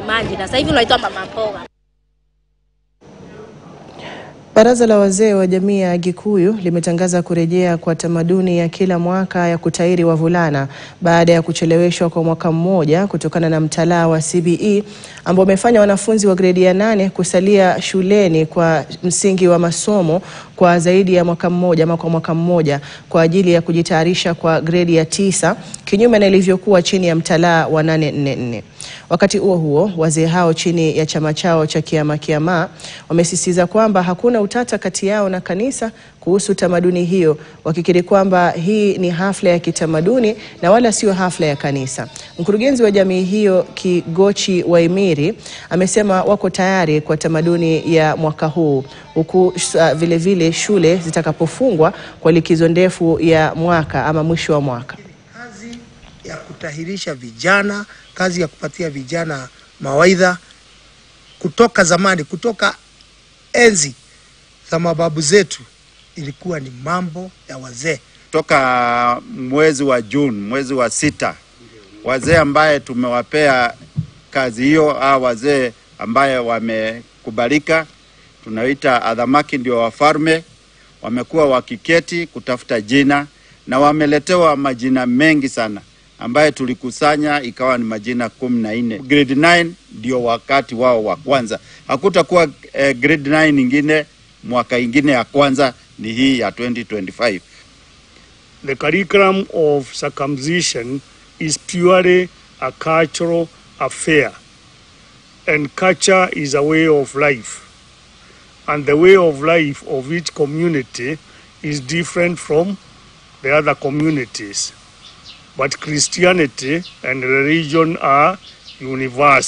Kimanji na sasa hivi unaitwa mama mboga. Baraza la wazee wa jamii ya Gikuyu limetangaza kurejea kwa tamaduni ya kila mwaka ya kutahiri wavulana baada ya kucheleweshwa kwa mwaka mmoja kutokana na mtalaa wa CBE ambao umefanya wanafunzi wa gredi ya 8 kusalia shuleni kwa msingi wa masomo kwa zaidi ya mwaka mmoja kwa ajili ya kujitayarisha kwa gredi ya 9 kinyume na ilivyokuwa chini ya mtalaa wa 844. Wakati huo wazee hao chini ya chama chao cha Kiama wamesisitiza kwamba hakuna utata kati yao na kanisa kuhusu tamaduni hiyo, wakikiri kwamba hii ni hafla ya kitamaduni na wala sio hafla ya kanisa. Mkurugenzi wa jamii hiyo Kigochi Waimiri amesema wako tayari kwa tamaduni ya mwaka huu, huku vile vile shule zitakapofungwa kwa likizo ndefu ya mwaka ama mwisho wa mwaka. Kazi ya kutahirisha vijana, kazi ya kupatia vijana mawaidha kutoka zamani, kutoka enzi za mababu zetu, ilikuwa ni mambo ya wazee. Toka mwezi wa June, mwezi wa 6, wazee ambaye tumewapea kazi hiyo, wazee ambaye wamekubalika, tunaita adhamaki ndio wafalme, wamekuwa wakiketi kutafuta jina na wameletewa majina mengi sana ambaye tulikusanya ikawa ni majina 14. Grade 9 ndio wakati wao wa kwanza. Hakutakuwa grade 9 nyingine, mwaka ingine ya kwanza ni hii ya 2025. The curriculum of circumcision is purely a cultural affair, and culture is a way of life, and the way of life of each community is different from the other communities. But Christianity and religion are universal.